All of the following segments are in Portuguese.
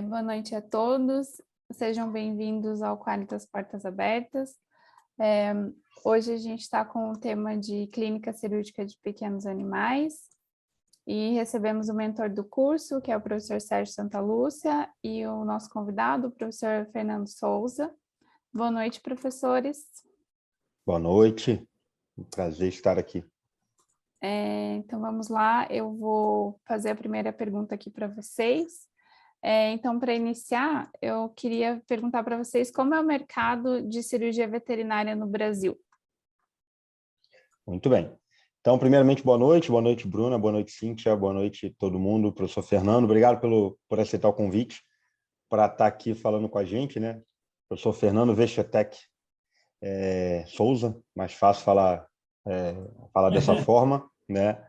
Boa noite a todos, sejam bem-vindos ao Qualitas Portas Abertas. Hoje a gente está com o tema de clínica cirúrgica de pequenos animais e recebemos o mentor do curso, que é o professor Sérgio Santalúcia, e o nosso convidado, o professor Fernando Souza. Boa noite, professores. Boa noite, um prazer estar aqui. Então vamos lá, eu vou fazer a primeira pergunta aqui para vocês. Então, para iniciar, eu queria perguntar para vocês como é o mercado de cirurgia veterinária no Brasil. Muito bem. Então, primeiramente, boa noite, Bruna, boa noite, Cíntia, boa noite todo mundo, professor Fernando, obrigado por aceitar o convite para estar aqui falando com a gente, né? Professor Fernando Vechetec Souza, mais fácil falar dessa forma, né?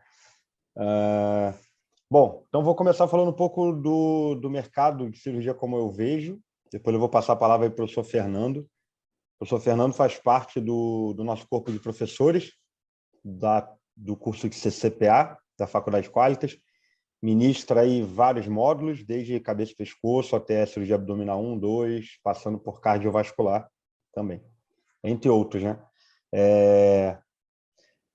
Bom, então vou começar falando um pouco do mercado de cirurgia como eu vejo, depois eu vou passar a palavra para o professor Fernando. O professor Fernando faz parte do nosso corpo de professores, do curso de CCPA, da Faculdade de Qualitas, ministra aí vários módulos, desde cabeça e pescoço até cirurgia abdominal 1, 2, passando por cardiovascular também, entre outros, né?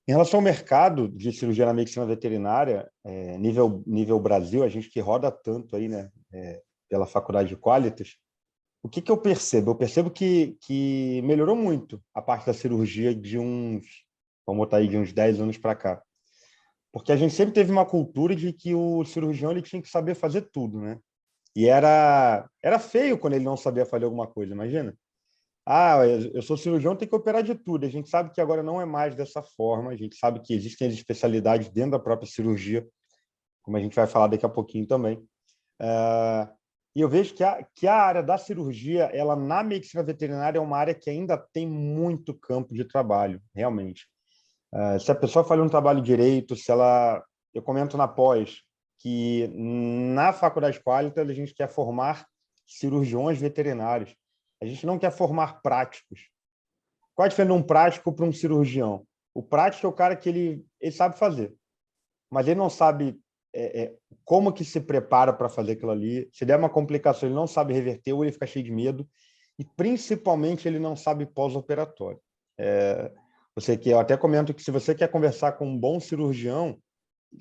Em relação ao mercado de cirurgia na medicina veterinária, nível Brasil, a gente que roda tanto aí, né, pela Faculdade de Qualitas, o que eu percebo? Eu percebo que melhorou muito a parte da cirurgia vamos botar aí, de uns 10 anos para cá. Porque a gente sempre teve uma cultura de que o cirurgião ele tinha que saber fazer tudo, né? E era feio quando ele não sabia fazer alguma coisa, imagina. Eu sou cirurgião, tenho que operar de tudo. A gente sabe que agora não é mais dessa forma, a gente sabe que existem as especialidades dentro da própria cirurgia, como a gente vai falar daqui a pouquinho também. E eu vejo que a área da cirurgia, ela na medicina veterinária é uma área que ainda tem muito campo de trabalho, realmente. Se a pessoa faz um trabalho direito, eu comento na pós que na Faculdade de Qualitas a gente quer formar cirurgiões veterinários. A gente não quer formar práticos. Qual a diferença de um prático para um cirurgião? O prático é o cara que ele sabe fazer, mas ele não sabe como que se prepara para fazer aquilo ali. Se der uma complicação, ele não sabe reverter, ou ele fica cheio de medo, e principalmente ele não sabe pós-operatório. Eu até comento que se você quer conversar com um bom cirurgião,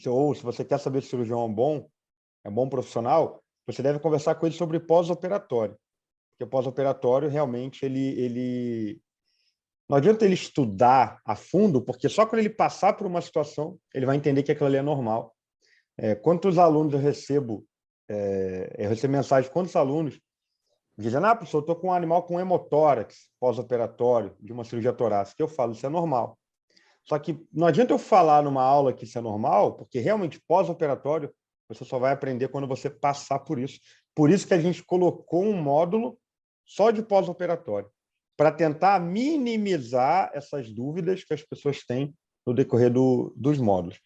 ou se você quer saber se o cirurgião é um bom profissional, você deve conversar com ele sobre pós-operatório. Porque o pós-operatório, realmente, não adianta ele estudar a fundo, porque só quando ele passar por uma situação, ele vai entender que aquilo ali é normal. Quantos alunos eu recebo mensagem de quantos alunos dizendo, professor, eu estou com um animal com hemotórax pós-operatório de uma cirurgia torácica. Eu falo, isso é normal. Só que não adianta eu falar numa aula que isso é normal, porque realmente pós-operatório você só vai aprender quando você passar por isso. Por isso que a gente colocou um módulo só de pós-operatório, para tentar minimizar essas dúvidas que as pessoas têm no decorrer dos módulos.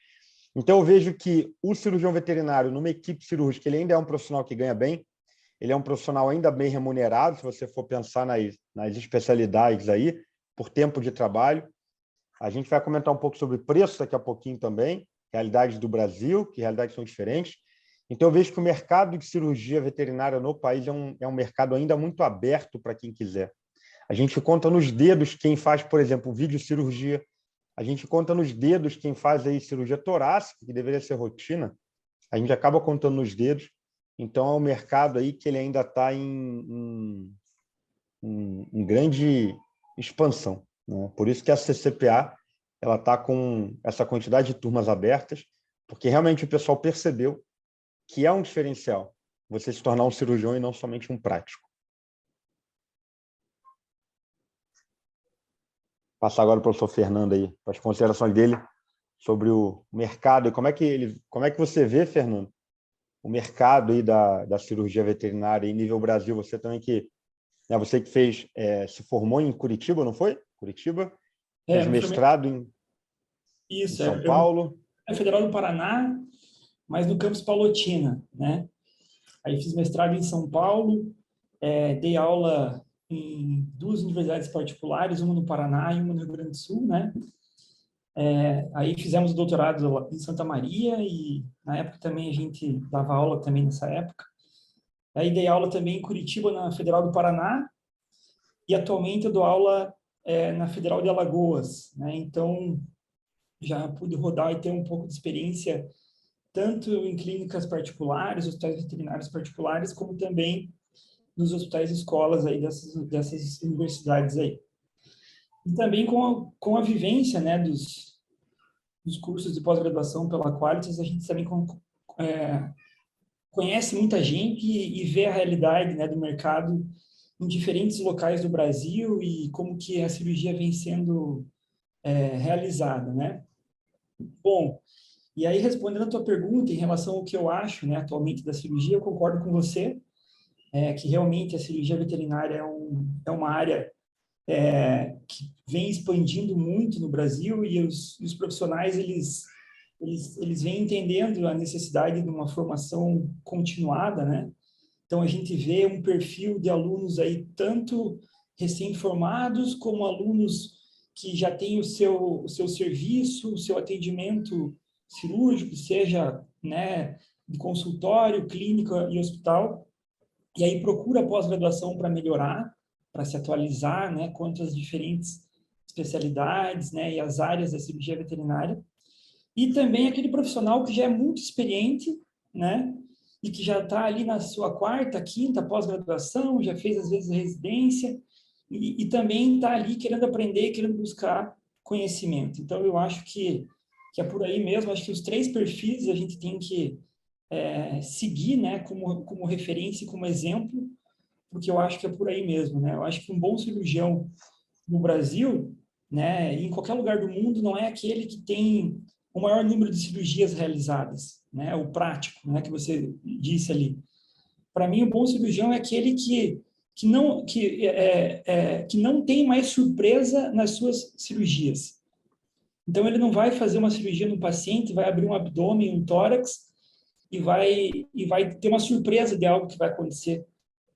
Então, eu vejo que o cirurgião veterinário, numa equipe cirúrgica, ele ainda é um profissional que ganha bem, ele é um profissional ainda bem remunerado, se você for pensar nas especialidades aí, por tempo de trabalho. A gente vai comentar um pouco sobre preço daqui a pouquinho também, realidades do Brasil, que realidades são diferentes. Então, eu vejo que o mercado de cirurgia veterinária no país é um mercado ainda muito aberto para quem quiser. A gente conta nos dedos quem faz, por exemplo, videocirurgia. A gente conta nos dedos quem faz aí cirurgia torácica, que deveria ser rotina. A gente acaba contando nos dedos. Então, é um mercado aí que ele ainda está em grande expansão, né? Por isso que a CCPA ela está com essa quantidade de turmas abertas, porque realmente o pessoal percebeu que é um diferencial você se tornar um cirurgião e não somente um prático. Passar agora para o professor Fernando aí, para as considerações dele sobre o mercado e como é que você vê, Fernando, o mercado aí da cirurgia veterinária em nível Brasil. Você também você que se formou em Curitiba, não foi? Curitiba, fez mestrado em São Paulo. É Federal do Paraná, mas no campus Palotina, né? Aí fiz mestrado em São Paulo, dei aula em duas universidades particulares, uma no Paraná e uma no Rio Grande do Sul, né? Aí fizemos o doutorado em Santa Maria e na época também a gente dava aula também nessa época. Aí dei aula também em Curitiba, na Federal do Paraná, e atualmente eu dou aula na Federal de Alagoas, né? Então, já pude rodar e ter um pouco de experiência tanto em clínicas particulares, hospitais veterinários particulares, como também nos hospitais e escolas aí dessas universidades aí. E também com a vivência, né, dos cursos de pós-graduação pela Qualitas, a gente também conhece muita gente e vê a realidade, né, do mercado em diferentes locais do Brasil e como que a cirurgia vem sendo realizada, né? Bom, e aí respondendo a tua pergunta em relação ao que eu acho, né, atualmente da cirurgia, eu concordo com você, que realmente a cirurgia veterinária é uma área que vem expandindo muito no Brasil e os profissionais, eles vêm entendendo a necessidade de uma formação continuada, né? Então, a gente vê um perfil de alunos aí, tanto recém-formados, como alunos que já têm o seu serviço, o seu atendimento cirúrgico, seja, né, de consultório, clínica e hospital, e aí procura pós-graduação para melhorar, para se atualizar, né, quanto às diferentes especialidades, né, e as áreas da cirurgia veterinária. E também aquele profissional que já é muito experiente, né, e que já está ali na sua quarta, quinta pós-graduação, já fez às vezes residência, e também está ali querendo aprender, querendo buscar conhecimento. Então, eu acho que é por aí mesmo, acho que os 3 perfis a gente tem que seguir, né, como referência, como exemplo, porque eu acho que é por aí mesmo, né? Eu acho que um bom cirurgião no Brasil, né, e em qualquer lugar do mundo, não é aquele que tem o maior número de cirurgias realizadas, né, o prático, né, que você disse ali. Para mim, o bom cirurgião é aquele que não tem mais surpresa nas suas cirurgias. Então, ele não vai fazer uma cirurgia no paciente, vai abrir um abdômen, um tórax, e vai ter uma surpresa de algo que vai acontecer,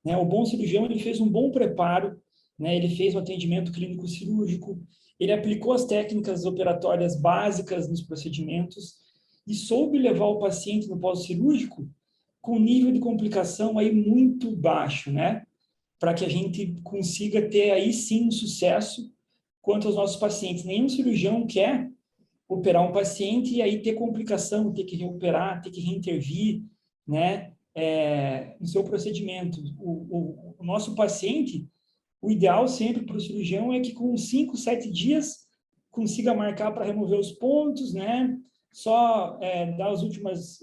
né? O bom cirurgião, ele fez um bom preparo, né? Ele fez um atendimento clínico cirúrgico, ele aplicou as técnicas operatórias básicas nos procedimentos e soube levar o paciente no pós-cirúrgico com nível de complicação aí muito baixo, né? Para que a gente consiga ter aí sim um sucesso quanto aos nossos pacientes. Nenhum cirurgião quer operar um paciente e aí ter complicação, ter que reoperar, ter que reintervir, né, no seu procedimento. O nosso paciente, o ideal sempre para o cirurgião é que com 5, 7 dias consiga marcar para remover os pontos, né, só dar as últimas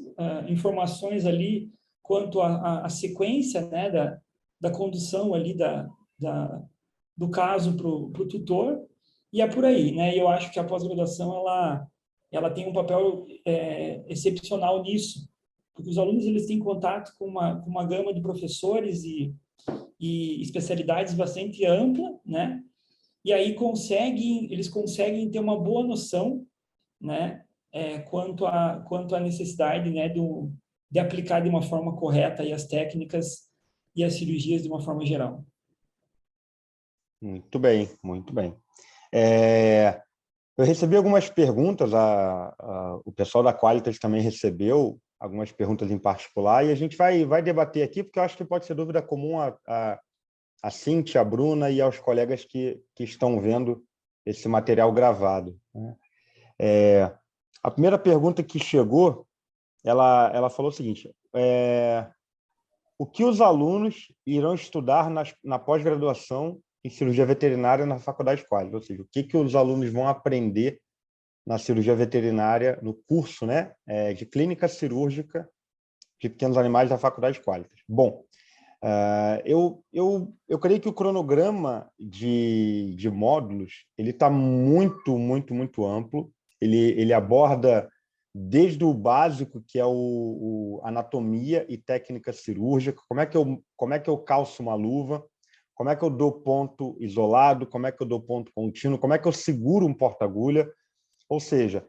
informações ali quanto à sequência, né, da condução ali do caso para o tutor, e é por aí, né? E eu acho que a pós-graduação ela tem um papel excepcional nisso, porque os alunos eles têm contato com uma gama de professores e especialidades bastante ampla, né? E aí eles conseguem ter uma boa noção, né? Quanto à necessidade, né? De aplicar de uma forma correta aí as técnicas e as cirurgias de uma forma geral. Muito bem, muito bem. Eu recebi algumas perguntas, o pessoal da Qualitas também recebeu algumas perguntas em particular, e a gente vai debater aqui, porque eu acho que pode ser dúvida comum a Cíntia, a Bruna e aos colegas que estão vendo esse material gravado, né? A primeira pergunta que chegou, ela falou o seguinte: o que os alunos irão estudar na pós-graduação em cirurgia veterinária na Faculdade Qualitas? Ou seja, o que os alunos vão aprender na cirurgia veterinária, no curso, né, de clínica cirúrgica de pequenos animais da Faculdade Qualitas? Bom, eu creio que o cronograma de módulos ele está muito, muito, muito amplo. Ele aborda desde o básico, que é a anatomia e técnica cirúrgica, como é que eu calço uma luva, como é que eu dou ponto isolado, como é que eu dou ponto contínuo, como é que eu seguro um porta-agulha. Ou seja,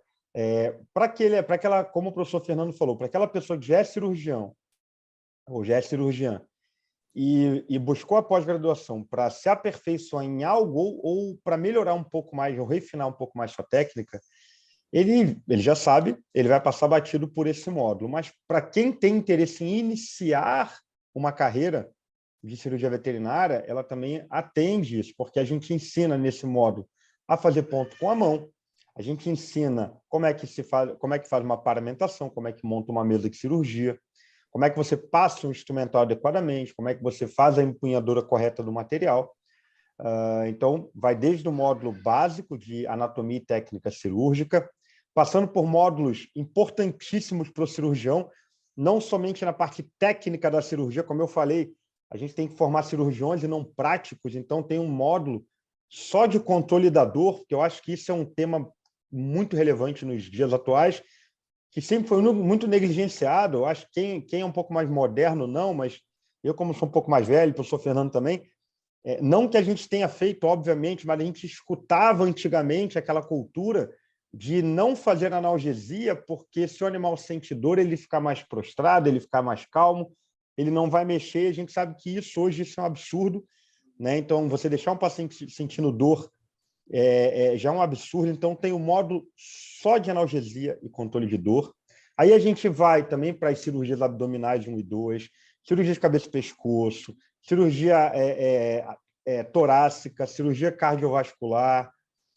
para aquela, como o professor Fernando falou, para aquela pessoa que já é cirurgião ou já é cirurgiã e buscou a pós-graduação para se aperfeiçoar em algo ou para melhorar um pouco mais, ou refinar um pouco mais sua técnica, ele já sabe, ele vai passar batido por esse módulo. Mas para quem tem interesse em iniciar uma carreira de cirurgia veterinária, ela também atende isso, porque a gente ensina nesse módulo a fazer ponto com a mão, a gente ensina como é que faz uma paramentação, como é que monta uma mesa de cirurgia, como é que você passa um instrumental adequadamente, como é que você faz a empunhadura correta do material. Então, vai desde o módulo básico de anatomia e técnica cirúrgica, passando por módulos importantíssimos para o cirurgião, não somente na parte técnica da cirurgia, como eu falei, a gente tem que formar cirurgiões e não práticos, então tem um módulo só de controle da dor, que eu acho que isso é um tema muito relevante nos dias atuais, que sempre foi muito negligenciado. Eu acho que quem é um pouco mais moderno, não, mas eu, como sou um pouco mais velho, o professor Fernando também, não que a gente tenha feito, obviamente, mas a gente escutava antigamente aquela cultura de não fazer analgesia, porque se o animal sente dor, ele fica mais prostrado, ele fica mais calmo, ele não vai mexer. A gente sabe que hoje isso é um absurdo, né? Então, você deixar um paciente sentindo dor já é um absurdo. Então, tem um módulo só de analgesia e controle de dor. Aí a gente vai também para as cirurgias abdominais 1 e 2, cirurgia de cabeça e pescoço, cirurgia torácica, cirurgia cardiovascular,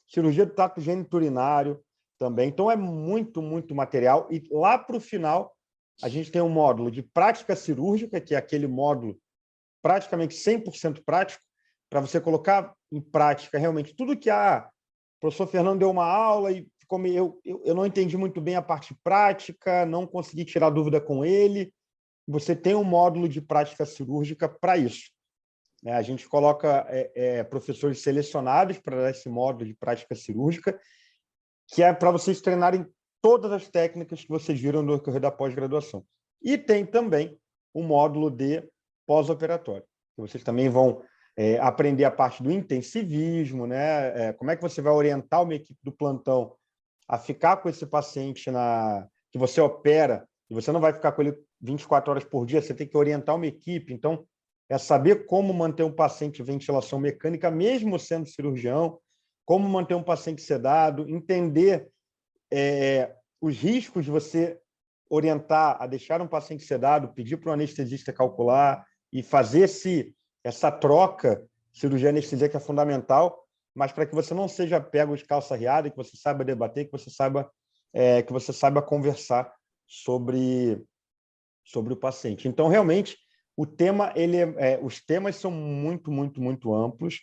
cirurgia do trato geniturinário também. Então, é muito, muito material. E lá para o final, a gente tem um módulo de prática cirúrgica, que é aquele módulo praticamente 100% prático, para você colocar em prática realmente tudo que o professor Fernando deu uma aula e ficou eu não entendi muito bem a parte prática, não consegui tirar dúvida com ele. Você tem um módulo de prática cirúrgica para isso. A gente coloca professores selecionados para dar esse módulo de prática cirúrgica, que é para vocês treinarem todas as técnicas que vocês viram no decorrer da pós-graduação. E tem também o módulo de pós-operatório, que vocês também vão aprender a parte do intensivismo, né? Como é que você vai orientar uma equipe do plantão a ficar com esse paciente que você opera, e você não vai ficar com ele 24 horas por dia, você tem que orientar uma equipe. Então, é saber como manter um paciente em ventilação mecânica, mesmo sendo cirurgião, como manter um paciente sedado, entender os riscos de você orientar a deixar um paciente sedado, pedir para o anestesista calcular e fazer essa troca cirurgia-anestesia, que é fundamental, mas para que você não seja pego de calça riada, que você saiba debater, que você saiba conversar sobre o paciente. Então, realmente, os temas são muito, muito, muito amplos,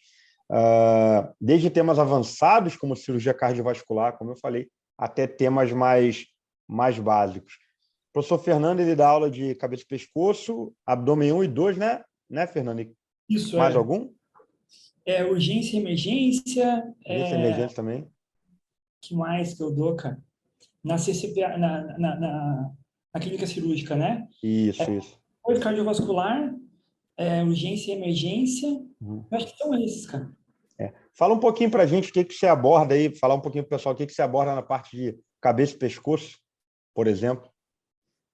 desde temas avançados, como cirurgia cardiovascular, como eu falei, até temas mais básicos. O professor Fernando, ele dá aula de cabeça e pescoço, abdômen 1 e 2, né, Fernando? Isso. Mais algum? Urgência e emergência. Urgência e emergência também. Que mais que eu dou, cara? Na CCPA, na clínica cirúrgica, né? Isso. Depois cardiovascular, urgência e emergência. Uhum. Eu acho que são esses, cara. Fala um pouquinho para a gente o que você aborda aí, falar um pouquinho para o pessoal o que você aborda na parte de cabeça e pescoço, por exemplo.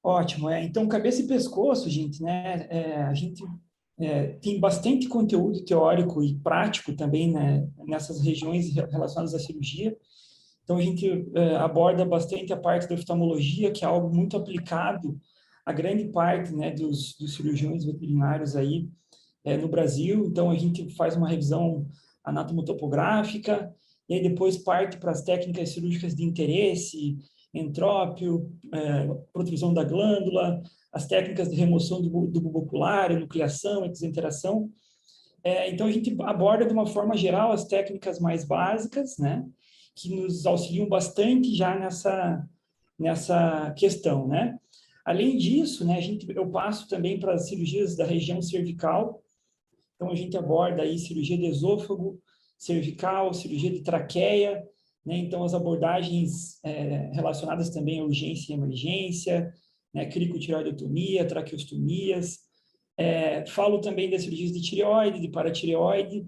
Ótimo. Então, cabeça e pescoço, gente, né? A gente tem bastante conteúdo teórico e prático também, né, nessas regiões relacionadas à cirurgia. Então, a gente aborda bastante a parte da oftalmologia, que é algo muito aplicado a grande parte, né, dos cirurgiões veterinários aí no Brasil. Então, a gente faz uma revisão anatomotopográfica e aí depois parte para as técnicas cirúrgicas de interesse, entrópio, protrusão da glândula, as técnicas de remoção do bulbo ocular, enucleação, exenteração. Então, a gente aborda de uma forma geral as técnicas mais básicas, né, que nos auxiliam bastante já nessa questão, né? Além disso, né, eu passo também para as cirurgias da região cervical. Então, a gente aborda aí cirurgia de esôfago, cervical, cirurgia de traqueia, né? Então, as abordagens relacionadas também à urgência e emergência, né? Cricotireoidotomia, traqueostomias. Falo também das cirurgias de tireoide, de paratireoide,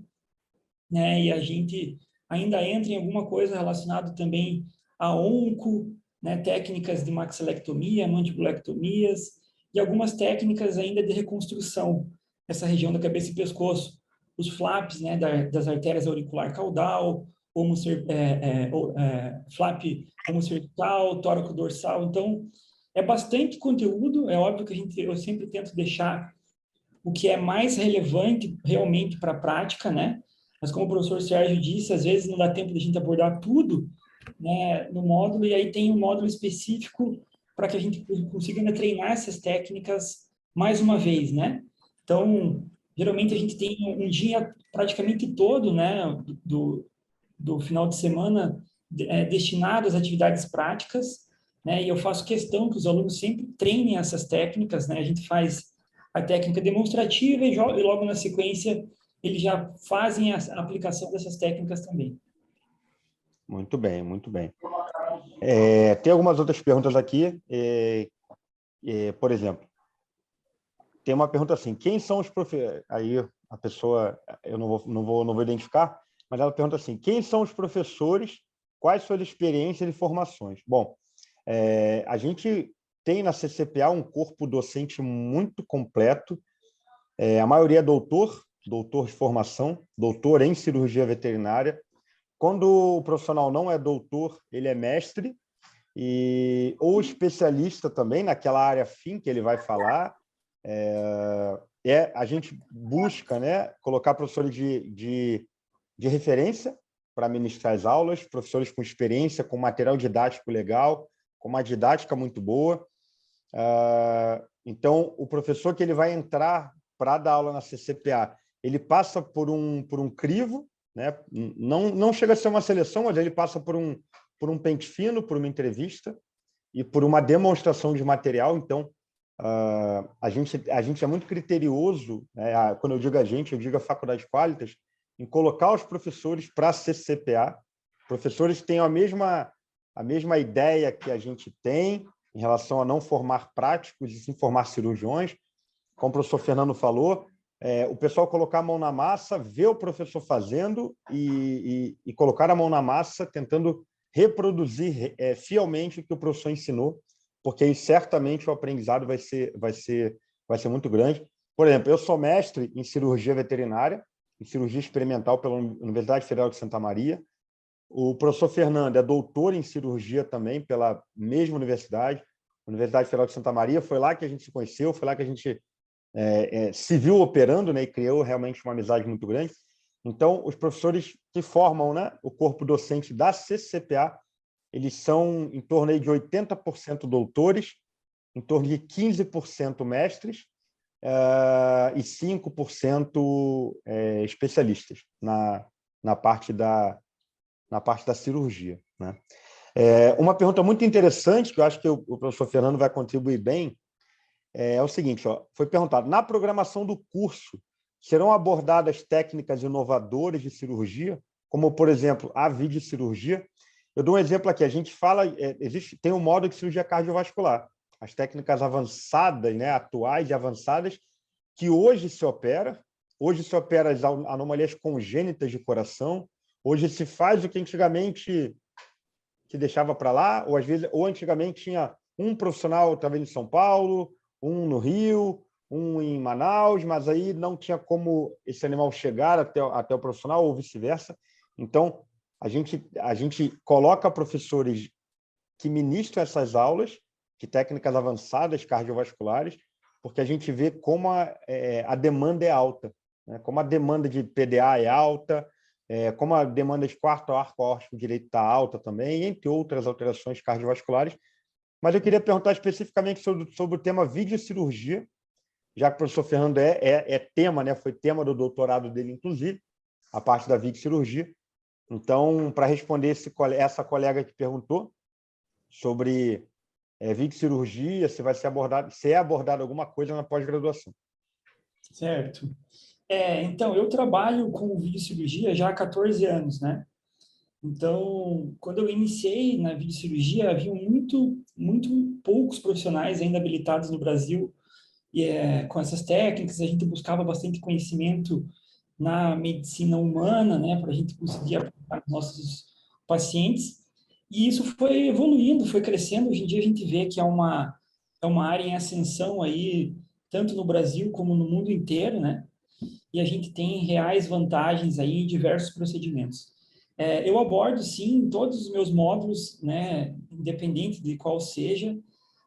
né? E a gente ainda entra em alguma coisa relacionada também a onco, né? Técnicas de maxilectomia, mandibulectomias e algumas técnicas ainda de reconstrução nessa região da cabeça e pescoço. Os flaps, né? Das artérias auricular caudal, flap homocervical, tóraco-dorsal. Então, é bastante conteúdo. É óbvio que eu sempre tento deixar o que é mais relevante realmente para a prática, né? Mas como o professor Sérgio disse, às vezes não dá tempo de a gente abordar tudo, né, no módulo, e aí tem um módulo específico para que a gente consiga, né, treinar essas técnicas mais uma vez, né? Então, geralmente a gente tem um dia praticamente todo, né, do final de semana destinado às atividades práticas, né? E eu faço questão que os alunos sempre treinem essas técnicas, né? A gente faz a técnica demonstrativa e logo na sequência eles já fazem a aplicação dessas técnicas também. Muito bem, muito bem. Tem algumas outras perguntas aqui. Por exemplo, tem uma pergunta assim: quem são os professores? Aí a pessoa, eu não vou identificar, mas ela pergunta assim: quem são os professores? Quais suas experiências e formações? Bom, a gente tem na CCPA um corpo docente muito completo. A maioria é doutor de formação, doutor em cirurgia veterinária. Quando o profissional não é doutor, ele é mestre ou especialista também naquela área fim que ele vai falar. A gente busca, né, colocar professores de referência para ministrar as aulas, professores com experiência, com material didático legal, com uma didática muito boa. Então, o professor que ele vai entrar para dar aula na CCPA, ele passa por um crivo, né? Não chega a ser uma seleção, mas ele passa por um pente fino, por uma entrevista e por uma demonstração de material. Então, a gente é muito criterioso, né? Quando eu digo a gente, eu digo a Faculdade Qualitas, em colocar os professores para a CCPA. Professores têm a mesma ideia que a gente tem em relação a não formar práticos e sim formar cirurgiões. Como o professor Fernando falou, o pessoal colocar a mão na massa, ver o professor fazendo e colocar a mão na massa, tentando reproduzir fielmente o que o professor ensinou, porque aí certamente o aprendizado vai ser muito grande. Por exemplo, eu sou mestre em cirurgia veterinária, em cirurgia experimental pela Universidade Federal de Santa Maria. O professor Fernando é doutor em cirurgia também pela mesma universidade, Universidade Federal de Santa Maria. Foi lá que a gente se conheceu, foi lá que a gente se viu operando, né, e criou realmente uma amizade muito grande. Então, os professores que formam, né, o corpo docente da CCPA, eles são em torno aí de 80% doutores, em torno de 15% mestres e 5% especialistas na parte da cirurgia, né? Uma pergunta muito interessante, que eu acho que o professor Fernando vai contribuir bem, é o seguinte: foi perguntado, na programação do curso, serão abordadas técnicas inovadoras de cirurgia, como, por exemplo, a videocirurgia? Eu dou um exemplo aqui, a gente fala, tem um módulo de cirurgia cardiovascular, as técnicas avançadas, né, atuais e avançadas, que hoje se opera as anomalias congênitas de coração, hoje se faz o que antigamente se deixava para lá, ou antigamente tinha um profissional, talvez em São Paulo, um no Rio, um em Manaus, mas aí não tinha como esse animal chegar até o profissional ou vice-versa. Então, a gente coloca professores que ministram essas aulas de técnicas avançadas cardiovasculares, porque a gente vê como a demanda é alta, né? Como a demanda de PDA é alta, como a demanda de quarto arco aórtico direito está alta também, entre outras alterações cardiovasculares. Mas eu queria perguntar especificamente sobre o tema videocirurgia, já que o professor Fernando é tema, né? Foi tema do doutorado dele, inclusive, a parte da videocirurgia. Então, para responder essa colega que perguntou sobre videocirurgia, se é abordado alguma coisa na pós-graduação. Certo. Então, eu trabalho com videocirurgia já há 14 anos, né? Então, quando eu iniciei na videocirurgia, havia muito poucos profissionais ainda habilitados no Brasil e com essas técnicas. A gente buscava bastante conhecimento na medicina humana, né, para a gente conseguir aplicar nos nossos pacientes. E isso foi evoluindo, foi crescendo. Hoje em dia a gente vê que é uma área em ascensão aí, tanto no Brasil como no mundo inteiro, né? E a gente tem reais vantagens aí em diversos procedimentos. Eu abordo, sim, em todos os meus módulos, né, independente de qual seja,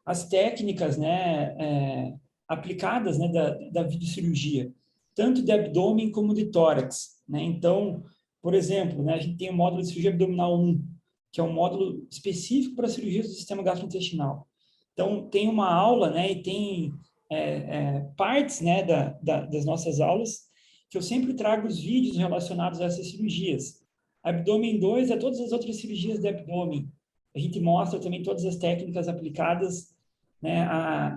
as técnicas, né, aplicadas, né, da videocirurgia, tanto de abdômen como de tórax, né? Então, por exemplo, né, a gente tem o módulo de cirurgia abdominal 1, que é um módulo específico para cirurgias do sistema gastrointestinal. Então, tem uma aula, né, e tem partes, né, das nossas aulas, que eu sempre trago os vídeos relacionados a essas cirurgias. Abdômen 2 é todas as outras cirurgias de abdômen. A gente mostra também todas as técnicas aplicadas, né,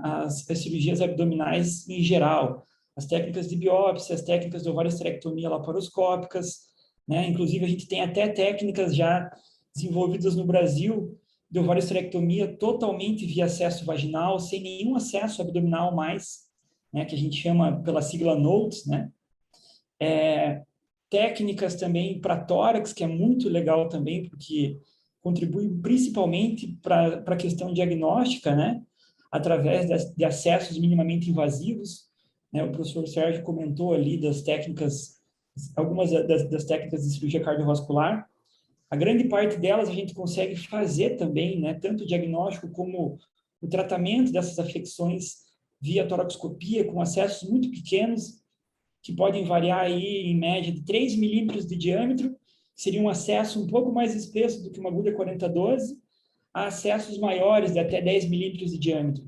às cirurgias abdominais em geral. As técnicas de biópsia, as técnicas de ovariosterectomia laparoscópicas, né? Inclusive, a gente tem até técnicas já desenvolvidas no Brasil de ovariosterectomia totalmente via acesso vaginal, sem nenhum acesso abdominal mais, né? Que a gente chama pela sigla NOTES, né? Técnicas também para tórax, que é muito legal também, porque contribui principalmente para a questão diagnóstica, né? Através de acessos minimamente invasivos, né? O professor Sérgio comentou ali das técnicas, algumas das técnicas de cirurgia cardiovascular. A grande parte delas a gente consegue fazer também, né? Tanto o diagnóstico como o tratamento dessas afecções via toracoscopia, com acessos muito pequenos, que podem variar aí em média de 3 milímetros de diâmetro, seria um acesso um pouco mais espesso do que uma agulha 4012, a acessos maiores de até 10 milímetros de diâmetro.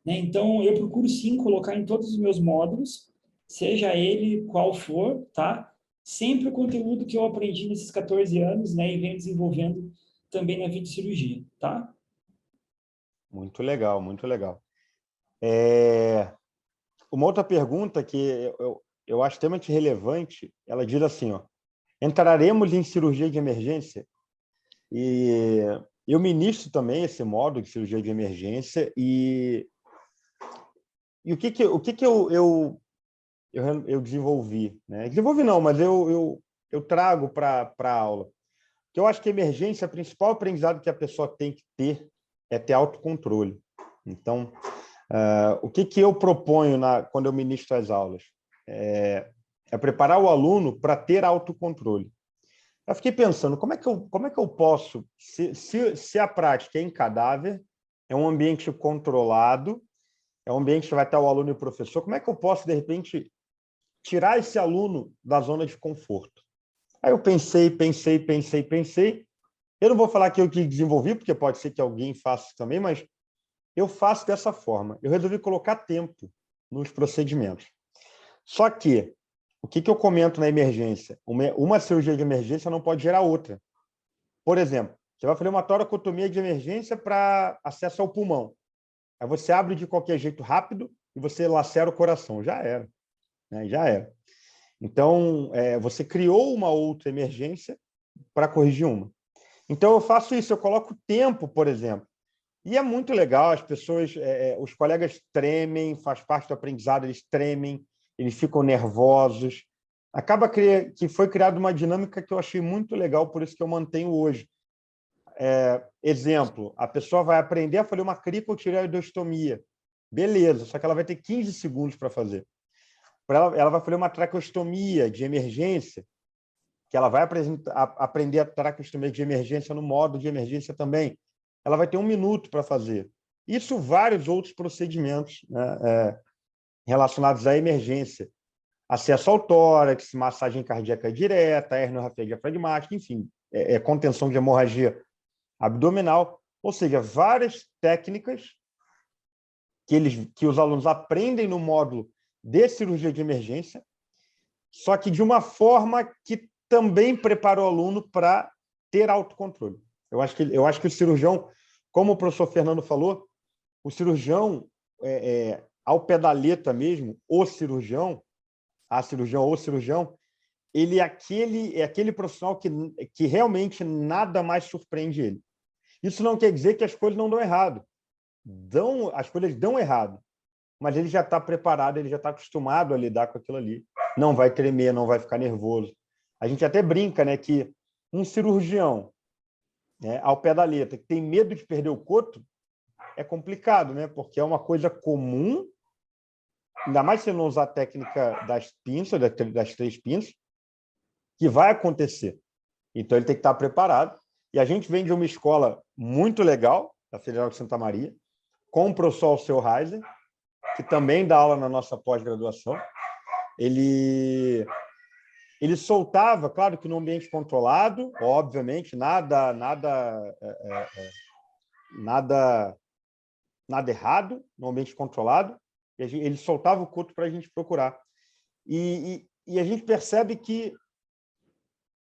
Né? Então, eu procuro sim colocar em todos os meus módulos, seja ele qual for, tá? Sempre o conteúdo que eu aprendi nesses 14 anos, né? E venho desenvolvendo também na videocirurgia, tá? Muito legal, muito legal. Uma outra pergunta que eu acho extremamente relevante, ela diz assim, ó, entraremos em cirurgia de emergência? E eu ministro também esse módulo de cirurgia de emergência e o que eu desenvolvi, né? Desenvolvi não, mas eu trago para a aula. Que eu acho que a emergência, o principal aprendizado que a pessoa tem que ter é ter autocontrole. Então, o que eu proponho quando eu ministro as aulas? É preparar o aluno para ter autocontrole. Eu fiquei pensando, como é que eu posso, se a prática é em cadáver, é um ambiente controlado, é um ambiente que vai estar o aluno e o professor, como é que eu posso, de repente, tirar esse aluno da zona de conforto? Aí eu pensei. Eu não vou falar que eu que desenvolvi, porque pode ser que alguém faça também, mas eu faço dessa forma. Eu resolvi colocar tempo nos procedimentos. Só que, o que eu comento na emergência? Uma cirurgia de emergência não pode gerar outra. Por exemplo, você vai fazer uma toracotomia de emergência para acesso ao pulmão. Aí você abre de qualquer jeito rápido e você lacera o coração. Já era. Né? Já era. Então, você criou uma outra emergência para corrigir uma. Então, eu faço isso. Eu coloco tempo, por exemplo. E é muito legal. As pessoas, os colegas tremem, faz parte do aprendizado, eles tremem, eles ficam nervosos. Acaba que foi criada uma dinâmica que eu achei muito legal, por isso que eu mantenho hoje. Exemplo, a pessoa vai aprender a fazer uma cricotireoidostomia. Beleza, só que ela vai ter 15 segundos para fazer. Ela vai fazer uma traqueostomia de emergência, que ela vai aprender a traqueostomia de emergência no modo de emergência também. Ela vai ter 1 minuto para fazer. Isso, vários outros procedimentos, né, relacionados à emergência. Acesso ao tórax, massagem cardíaca direta, herniorrafia diafragmática, enfim, contenção de hemorragia abdominal, ou seja, várias técnicas que os alunos aprendem no módulo de cirurgia de emergência, só que de uma forma que também prepara o aluno para ter autocontrole. Eu acho que o cirurgião, como o professor Fernando falou, o cirurgião, ao pé da letra mesmo, a cirurgião ou cirurgião, ele é aquele profissional que realmente nada mais surpreende ele. Isso não quer dizer que as coisas não dão errado. As coisas dão errado, mas ele já está preparado, ele já está acostumado a lidar com aquilo ali. Não vai tremer, não vai ficar nervoso. A gente até brinca, né, que um cirurgião, né, ao pé da letra, que tem medo de perder o coto, é complicado, né, porque é uma coisa comum, ainda mais se não usar a técnica das pinças, das 3 pinças, que vai acontecer. Então, ele tem que estar preparado. E a gente vem de uma escola muito legal, da Federal de Santa Maria, com o professor Alceu Reiser, que também dá aula na nossa pós-graduação. Ele soltava, claro que no ambiente controlado, obviamente, nada errado, no ambiente controlado, e ele soltava o culto para a gente procurar. E a gente percebe que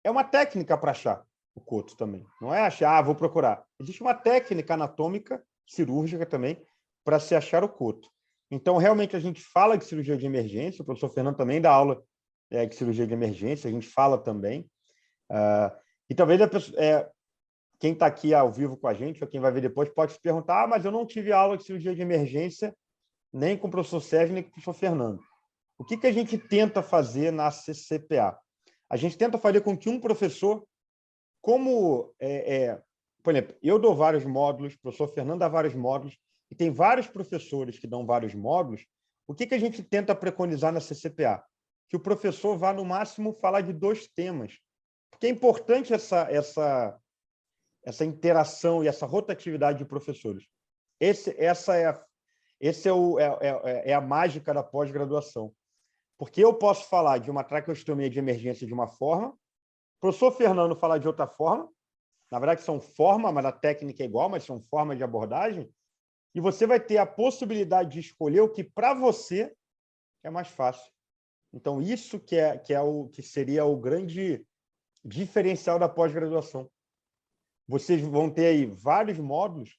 é uma técnica para achar o culto também. Não é achar, vou procurar. Existe uma técnica anatômica, cirúrgica também, para se achar o culto. Então, realmente, a gente fala de cirurgia de emergência, o professor Fernando também dá aula de cirurgia de emergência, a gente fala também. E talvez quem está aqui ao vivo com a gente, ou quem vai ver depois, pode se perguntar, mas eu não tive aula de cirurgia de emergência nem com o professor Sérgio, nem com o professor Fernando. O que a gente tenta fazer na CCPA? A gente tenta fazer com que um professor, por exemplo, eu dou vários módulos, o professor Fernando dá vários módulos, e tem vários professores que dão vários módulos. O que a gente tenta preconizar na CCPA? Que o professor vá, no máximo, falar de 2 temas. Porque é importante essa interação e essa rotatividade de professores. É a mágica da pós-graduação. Porque eu posso falar de uma traqueostomia de emergência de uma forma, o professor Fernando falar de outra forma, na verdade são formas, mas a técnica é igual, mas são formas de abordagem, e você vai ter a possibilidade de escolher o que para você é mais fácil. Então, isso que seria o grande diferencial da pós-graduação. Vocês vão ter aí vários módulos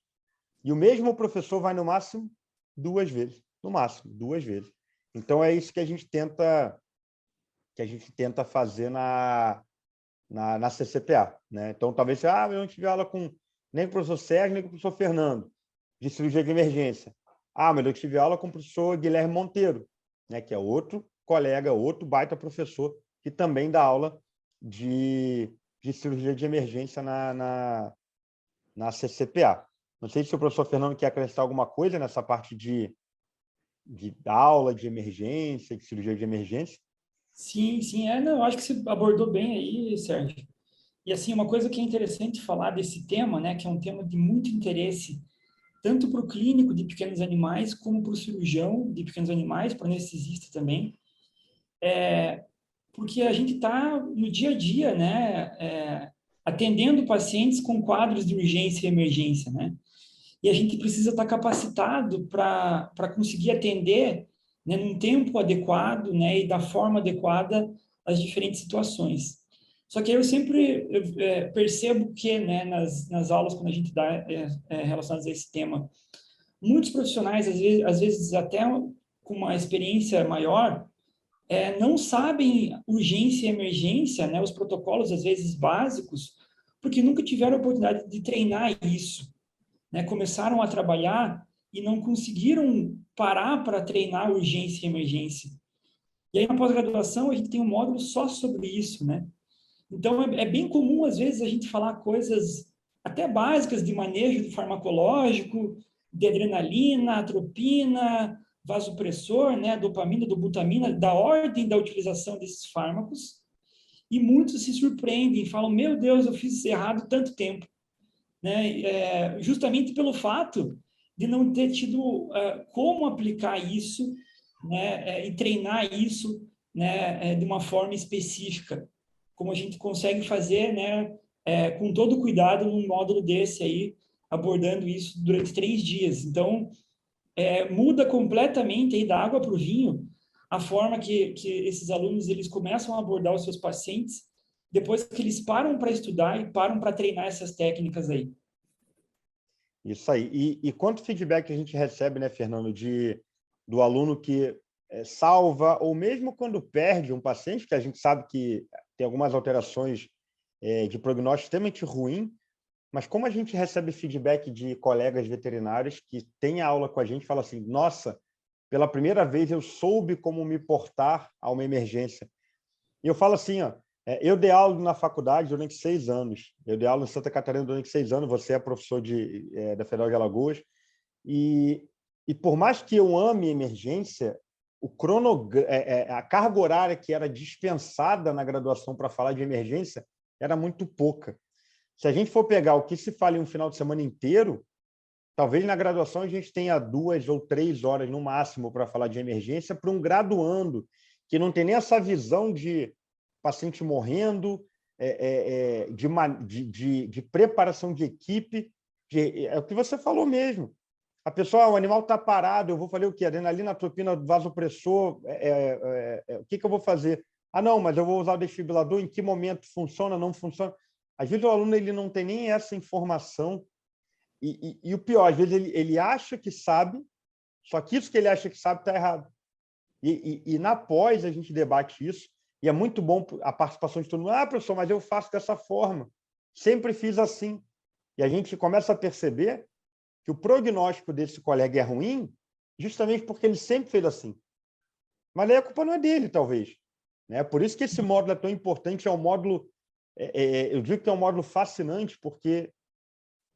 e o mesmo professor vai, no máximo, 2 vezes. No máximo, 2 vezes. Então, é isso que a gente tenta fazer na CCPA. Né? Então, talvez eu não tive aula nem com o professor Sérgio, nem com o professor Fernando, de cirurgia de emergência. Mas eu tive aula com o professor Guilherme Monteiro, né? Que é outro colega, outro baita professor, que também dá aula de cirurgia de emergência na CCPA. Não sei se o professor Fernando quer acrescentar alguma coisa nessa parte de aula de emergência, de cirurgia de emergência. Sim, não, acho que você abordou bem aí, Sérgio. E assim, uma coisa que é interessante falar desse tema, né, que é um tema de muito interesse, tanto para o clínico de pequenos animais, como para o cirurgião de pequenos animais, para o anestesista também, porque a gente está no dia a dia, né, atendendo pacientes com quadros de urgência e emergência, né? E a gente precisa estar capacitado para conseguir atender, né, num tempo adequado, né, e da forma adequada as diferentes situações. Só que eu sempre percebo que, né, nas aulas, quando a gente dá relacionadas a esse tema, muitos profissionais, às vezes até com uma experiência maior, não sabem urgência e emergência, né, os protocolos, às vezes, básicos, porque nunca tiveram a oportunidade de treinar isso. Né, começaram a trabalhar e não conseguiram parar para treinar urgência e emergência. E aí, na pós-graduação, a gente tem um módulo só sobre isso, né? Então, é bem comum, às vezes, a gente falar coisas até básicas de manejo de farmacológico, de adrenalina, atropina, vasopressor, né, dopamina, dobutamina, da ordem da utilização desses fármacos, e muitos se surpreendem e falam, meu Deus, eu fiz errado tanto tempo. Né, justamente pelo fato de não ter tido como aplicar isso, né, e treinar isso, né, de uma forma específica, como a gente consegue fazer, né, com todo cuidado num módulo desse aí, abordando isso durante 3 dias. Então, muda completamente aí da água para o vinho a forma que esses alunos eles começam a abordar os seus pacientes depois que eles param para estudar e param para treinar essas técnicas aí. Isso aí. E quanto feedback a gente recebe, né, Fernando, do aluno que salva, ou mesmo quando perde um paciente, que a gente sabe que tem algumas alterações de prognóstico extremamente ruim, mas como a gente recebe feedback de colegas veterinários que têm aula com a gente, fala assim, nossa, pela primeira vez eu soube como me portar a uma emergência. E eu falo assim, eu dei aula na faculdade durante 6 anos. Eu dei aula em Santa Catarina durante 6 anos. Você é professor da Federal de Alagoas. E por mais que eu ame emergência, a carga horária que era dispensada na graduação para falar de emergência era muito pouca. Se a gente for pegar o que se fala em um final de semana inteiro, talvez na graduação a gente tenha 2 ou 3 horas no máximo para falar de emergência para um graduando que não tem nem essa visão de paciente morrendo, de preparação de equipe. É o que você falou mesmo. A pessoa, o animal está parado, eu vou fazer o quê? Adrenalina, atropina, vasopressor, o que eu vou fazer? Ah, não, mas eu vou usar o desfibrilador, em que momento funciona, não funciona? Às vezes o aluno ele não tem nem essa informação e o pior, às vezes ele acha que sabe, só que isso que ele acha que sabe está errado. E na pós a gente debate isso, e é muito bom a participação de todo mundo. Ah, professor, mas eu faço dessa forma. Sempre fiz assim. E a gente começa a perceber que o prognóstico desse colega é ruim justamente porque ele sempre fez assim. Mas aí a culpa não é dele, talvez. Né? Por isso que esse módulo é tão importante, é um módulo, eu digo que é um módulo fascinante, porque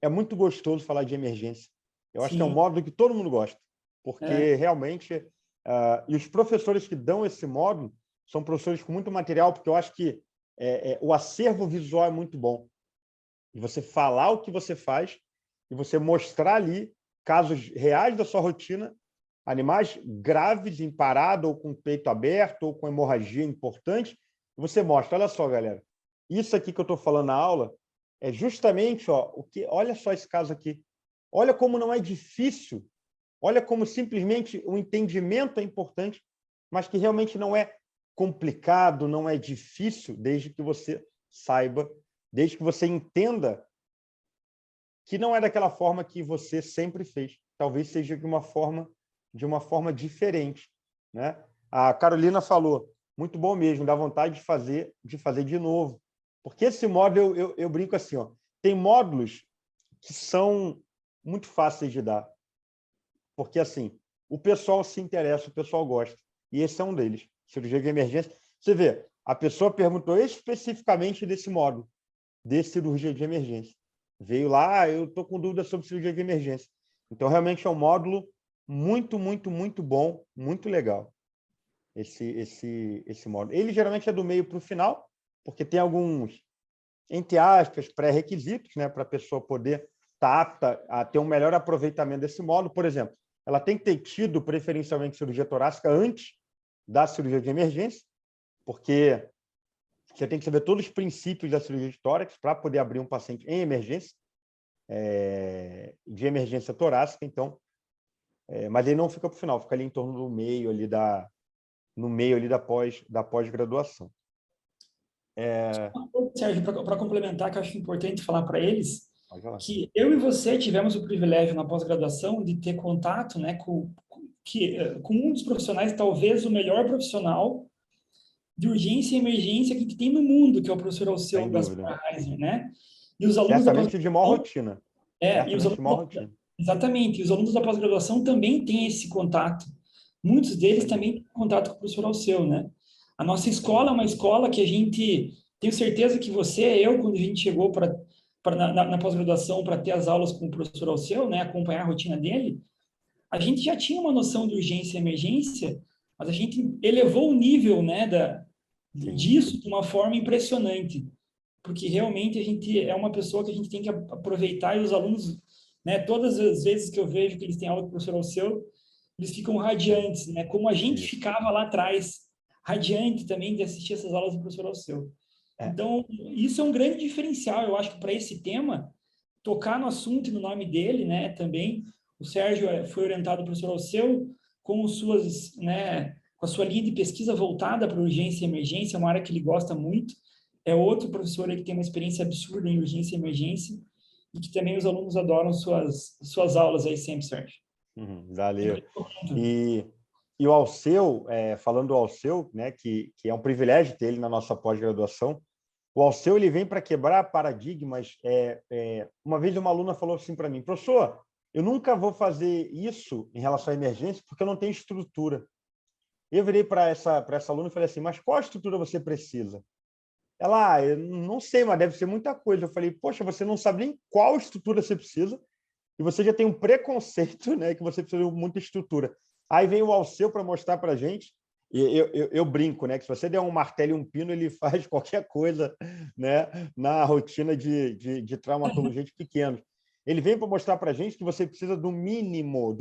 é muito gostoso falar de emergência. Eu acho que é um módulo que todo mundo gosta, porque realmente... e os professores que dão esse módulo são professores com muito material, porque eu acho que o acervo visual é muito bom. E você falar o que você faz e você mostrar ali casos reais da sua rotina, animais graves em parada ou com o peito aberto ou com hemorragia importante, e você mostra, olha só, galera, isso aqui que eu estou falando na aula é justamente, olha só esse caso aqui. Olha como não é difícil, olha como simplesmente o entendimento é importante, mas que realmente não é complicado, não é difícil, desde que você saiba, desde que você entenda que não é daquela forma que você sempre fez. Talvez seja de uma forma diferente, né? A Carolina falou, muito bom mesmo, dá vontade de fazer de novo. Porque esse módulo, eu brinco assim, tem módulos que são muito fáceis de dar. Porque, assim, o pessoal se interessa, o pessoal gosta. E esse é um deles, cirurgia de emergência. Você vê, a pessoa perguntou especificamente desse módulo, de cirurgia de emergência. Veio lá, eu estou com dúvida sobre cirurgia de emergência. Então, realmente é um módulo muito, muito, muito bom, muito legal, esse módulo. Ele geralmente é do meio para o final, porque tem alguns, entre aspas, pré-requisitos, né, para a pessoa poder estar apta a ter um melhor aproveitamento desse módulo. Por exemplo, ela tem que ter tido, preferencialmente, cirurgia torácica antes da cirurgia de emergência, porque você tem que saber todos os princípios da cirurgia de tórax para poder abrir um paciente em emergência, de emergência torácica. Então, mas ele não fica para o final, fica ali em torno do meio ali no meio ali da pós-graduação. Sérgio, para complementar, que eu acho importante falar para eles, que eu e você tivemos o privilégio na pós-graduação de ter contato, né, com um dos profissionais, talvez o melhor profissional de urgência e emergência que a gente tem no mundo, que é o professor Alceu Gaspar Heiser, né? E os alunos certamente de maior rotina. e os alunos, exatamente, e os alunos da pós-graduação também têm esse contato. Muitos deles também têm contato com o professor Alceu, né? A nossa escola é uma escola que a gente, tenho certeza que você, eu, quando a gente chegou na pós-graduação para ter as aulas com o professor Alceu, né, acompanhar a rotina dele, a gente já tinha uma noção de urgência e emergência, mas a gente elevou o nível, né, disso de uma forma impressionante, porque realmente a gente é uma pessoa que a gente tem que aproveitar, e os alunos, né, todas as vezes que eu vejo que eles têm aula com o professor Alceu, eles ficam radiantes, né, como a gente ficava lá atrás, radiante também de assistir essas aulas do professor Alceu. Então, isso é um grande diferencial, eu acho que para esse tema, tocar no assunto e no nome dele, né, também, o Sérgio foi orientado pelo professor Alceu com suas, né, com a sua linha de pesquisa voltada para urgência e emergência, é uma área que ele gosta muito. É outro professor aí que tem uma experiência absurda em urgência e emergência e que também os alunos adoram suas aulas aí sempre, Sérgio. Valeu. E o Alceu, falando do Alceu, né, que é um privilégio ter ele na nossa pós-graduação, o Alceu ele vem para quebrar paradigmas. Uma vez uma aluna falou assim para mim, professor, eu nunca vou fazer isso em relação à emergência porque eu não tenho estrutura. Eu virei para essa aluna e falei assim, mas qual estrutura você precisa? Ela, eu não sei, mas deve ser muita coisa. Eu falei, poxa, você não sabe nem qual estrutura você precisa e você já tem um preconceito, né, que você precisa de muita estrutura. Aí vem o Alceu para mostrar para a gente, e eu brinco, né, que se você der um martelo e um pino, ele faz qualquer coisa, né, na rotina de traumatologia de pequenos. Ele vem para mostrar para a gente que você precisa do mínimo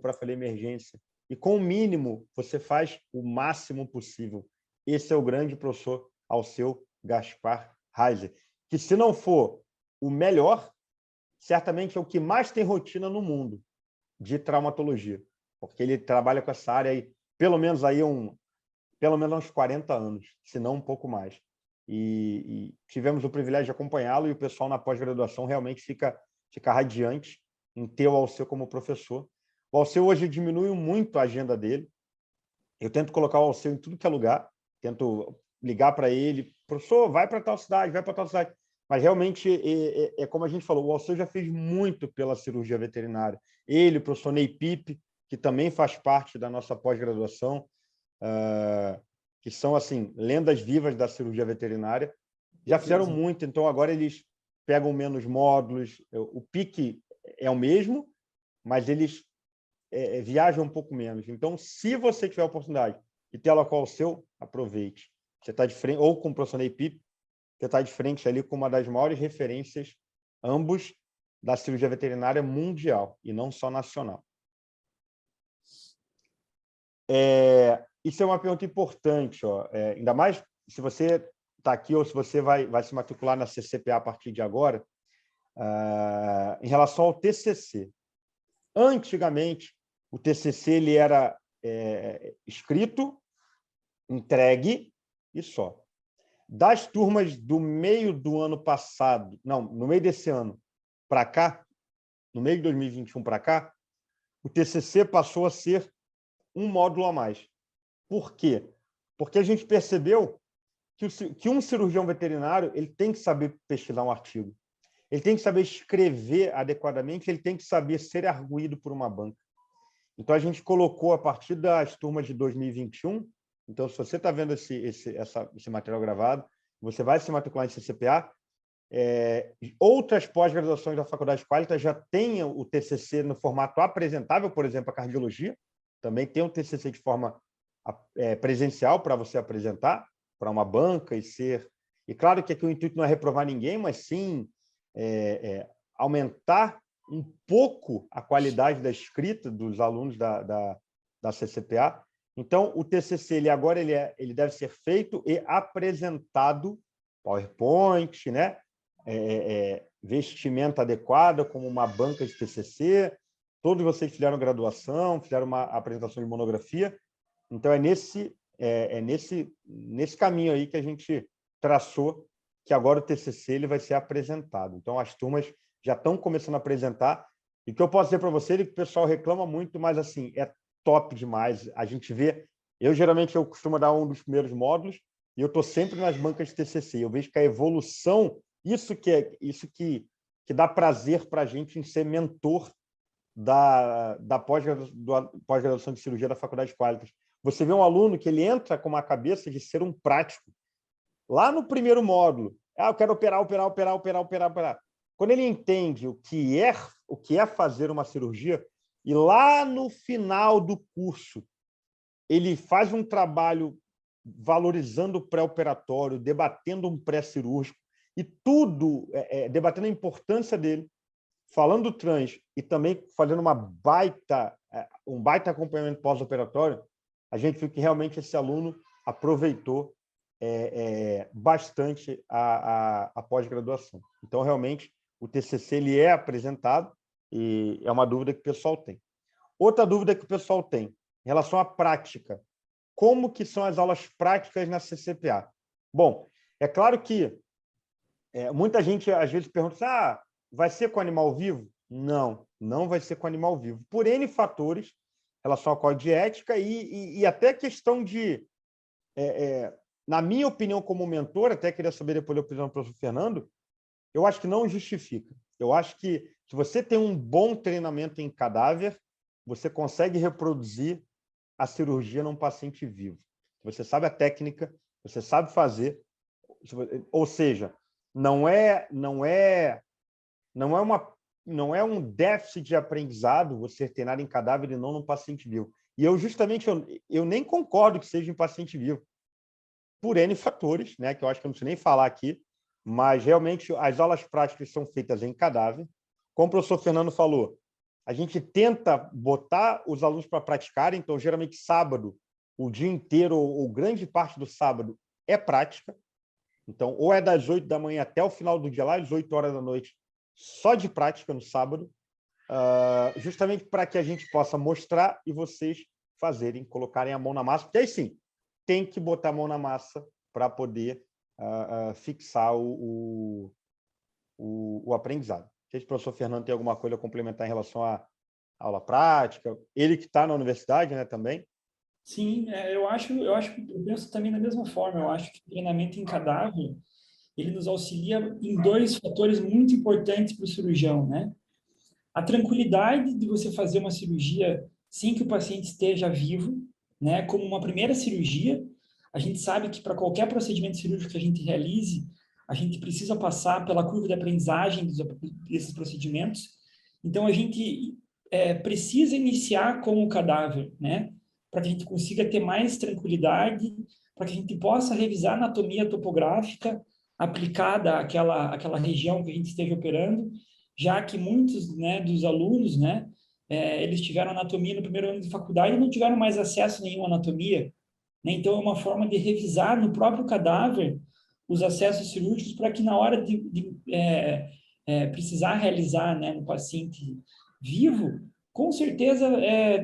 para fazer emergência. E com o mínimo, você faz o máximo possível. Esse é o grande professor Alceu Gaspar Heiser, que se não for o melhor, certamente é o que mais tem rotina no mundo de traumatologia, porque ele trabalha com essa área aí, pelo menos uns 40 anos, se não um pouco mais. E tivemos o privilégio de acompanhá-lo, e o pessoal na pós-graduação realmente fica radiante em ter o Alceu como professor. O Alceu hoje diminui muito a agenda dele. Eu tento colocar o Alceu em tudo que é lugar, tento ligar para ele, professor, vai para tal cidade, vai para tal cidade. Mas realmente, é como a gente falou, o Alceu já fez muito pela cirurgia veterinária. Ele, o professor Ney Pipe, que também faz parte da nossa pós-graduação, que são assim lendas vivas da cirurgia veterinária, já fizeram muito. Então, agora eles pegam menos módulos. O pique é o mesmo, mas eles viajam um pouco menos. Então, se você tiver a oportunidade de ter aula com o Alceu, aproveite. Você está de frente, ou com o professor Ney Pipe, você está de frente ali com uma das maiores referências, ambos, da cirurgia veterinária mundial, e não só nacional. Isso é uma pergunta importante, ainda mais se você está aqui ou se você vai se matricular na CCPA a partir de agora, em relação ao TCC. Antigamente, o TCC ele era escrito, entregue e só. Das turmas do meio do ano passado, não, no meio desse ano para cá, no meio de 2021 para cá, o TCC passou a ser um módulo a mais. Por quê? Porque a gente percebeu que um cirurgião veterinário ele tem que saber pesquisar um artigo, ele tem que saber escrever adequadamente, ele tem que saber ser arguído por uma banca. Então, a gente colocou, a partir das turmas de 2021, então, se você está vendo esse material gravado, você vai se matricular em CCPA, outras pós-graduações da Faculdade de Qualitas já têm o TCC no formato apresentável, por exemplo, a cardiologia, também tem um TCC de forma presencial para você apresentar para uma banca e ser... E claro que aqui o intuito não é reprovar ninguém, mas sim aumentar um pouco a qualidade da escrita dos alunos da CCPA. Então, o TCC ele deve ser feito e apresentado, PowerPoint, né? Vestimenta adequada, como uma banca de TCC. Todos vocês fizeram graduação, fizeram uma apresentação de monografia. Então, é nesse caminho aí que a gente traçou, que agora o TCC ele vai ser apresentado. Então, as turmas já estão começando a apresentar. E o que eu posso dizer para você é que o pessoal reclama muito, mas assim, é top demais. A gente vê... Geralmente, eu costumo dar um dos primeiros módulos e eu estou sempre nas bancas de TCC. Eu vejo que a evolução, isso que dá prazer para a gente em ser mentor da pós-graduação de cirurgia da Faculdade de Qualitas. Você vê um aluno que ele entra com uma cabeça de ser um prático. Lá no primeiro módulo, eu quero operar. Quando ele entende o que é fazer uma cirurgia, e lá no final do curso, ele faz um trabalho valorizando o pré-operatório, debatendo um pré-cirúrgico, e tudo, debatendo a importância dele, falando do trans e também fazendo um baita acompanhamento pós-operatório, a gente viu que realmente esse aluno aproveitou bastante a pós-graduação. Então, realmente, o TCC ele é apresentado e é uma dúvida que o pessoal tem. Outra dúvida que o pessoal tem, em relação à prática. Como que são as aulas práticas na CCPA? Bom, é claro que muita gente, às vezes, pergunta vai ser com animal vivo? Não, não vai ser com animal vivo. Por N fatores, em relação ao código de ética e até questão de... na minha opinião, como mentor, até queria saber depois da opinião do professor Fernando, eu acho que não justifica. Eu acho que se você tem um bom treinamento em cadáver, você consegue reproduzir a cirurgia num paciente vivo. Você sabe a técnica, você sabe fazer, ou seja, não é um déficit de aprendizado você treinar em cadáver e não num paciente vivo. E eu nem concordo que seja em paciente vivo, por N fatores, né, que eu acho que eu não preciso nem falar aqui, mas realmente as aulas práticas são feitas em cadáver. como o professor Fernando falou, a gente tenta botar os alunos para praticarem, então, geralmente, sábado, o dia inteiro, ou grande parte do sábado, é prática. Então, ou é das 8 da manhã até o final do dia, lá às 8 horas da noite, só de prática no sábado, justamente para que a gente possa mostrar e vocês fazerem, colocarem a mão na massa, porque aí sim, tem que botar a mão na massa para poder fixar o aprendizado. Não sei se o professor Fernando tem alguma coisa a complementar em relação à aula prática, ele que está na universidade, né, também. Sim, eu penso também da mesma forma. Eu acho que o treinamento em cadáver, ele nos auxilia em dois fatores muito importantes para o cirurgião, né? A tranquilidade de você fazer uma cirurgia sem que o paciente esteja vivo, né? Como uma primeira cirurgia, a gente sabe que para qualquer procedimento cirúrgico que a gente realize, a gente precisa passar pela curva de aprendizagem desses procedimentos. Então, a gente precisa iniciar com o cadáver, né? Para que a gente consiga ter mais tranquilidade, para que a gente possa revisar a anatomia topográfica aplicada àquela região que a gente esteja operando, já que muitos, né, dos alunos, né, eles tiveram anatomia no primeiro ano de faculdade e não tiveram mais acesso a nenhuma anatomia, né? Então, é uma forma de revisar no próprio cadáver os acessos cirúrgicos para que na hora de precisar realizar, né, no paciente vivo, com certeza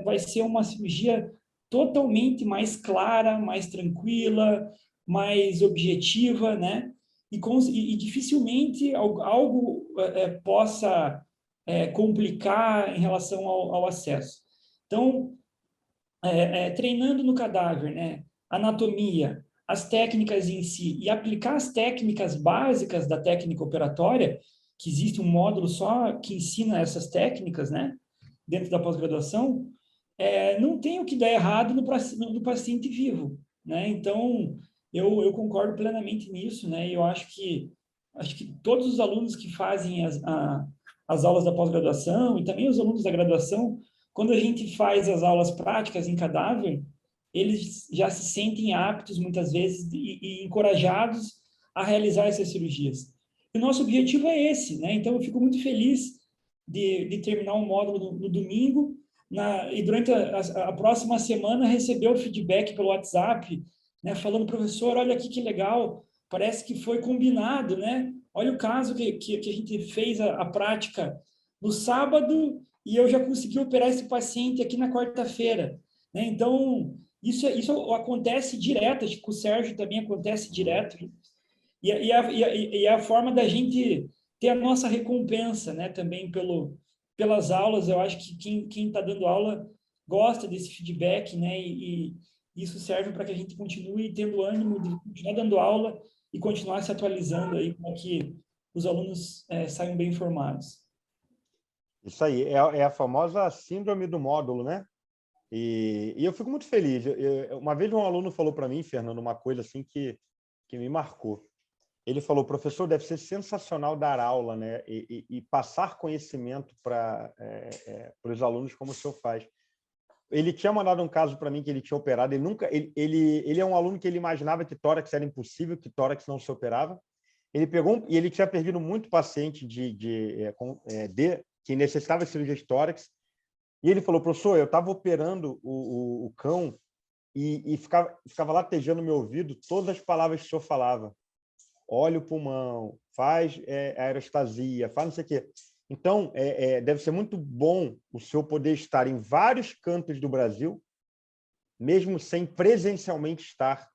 vai ser uma cirurgia totalmente mais clara, mais tranquila, mais objetiva, né? E dificilmente algo possa complicar em relação ao acesso. Então, treinando no cadáver, né, anatomia, as técnicas em si, e aplicar as técnicas básicas da técnica operatória, que existe um módulo só que ensina essas técnicas, né, dentro da pós-graduação, não tem o que dar errado no paciente vivo, né? Então, eu concordo plenamente nisso, né? E eu acho que todos os alunos que fazem as aulas da pós-graduação e também os alunos da graduação, quando a gente faz as aulas práticas em cadáver, eles já se sentem aptos, muitas vezes, e encorajados a realizar essas cirurgias. E o nosso objetivo é esse, né? Então, eu fico muito feliz de terminar um módulo no domingo, e durante a próxima semana receber o feedback pelo WhatsApp, né, falando, professor, olha aqui que legal, parece que foi combinado, né? Olha o caso que a gente fez a prática no sábado e eu já consegui operar esse paciente aqui na quarta-feira, né? Então, isso acontece direto, acho que com o Sérgio também acontece direto, e a forma da gente ter a nossa recompensa, né, também pelas aulas. Eu acho que quem está dando aula gosta desse feedback, né, e isso serve para que a gente continue tendo ânimo de continuar dando aula e continuar se atualizando aí para que os alunos saiam bem informados. Isso aí, é a famosa síndrome do módulo, né? E eu fico muito feliz. Uma vez um aluno falou para mim, Fernando, uma coisa assim que me marcou. Ele falou, professor, deve ser sensacional dar aula, né? E passar conhecimento para os alunos como o senhor faz. Ele tinha mandado um caso para mim que ele tinha operado. Ele é um aluno que ele imaginava que tórax era impossível, que tórax não se operava. Ele pegou e ele tinha perdido muito paciente que necessitava de cirurgia de tórax. E ele falou, professor, eu estava operando o cão e ficava latejando no meu ouvido todas as palavras que o senhor falava. Olha o pulmão, faz aerostasia, faz não sei o quê. Então, deve ser muito bom o senhor poder estar em vários cantos do Brasil, mesmo sem presencialmente estar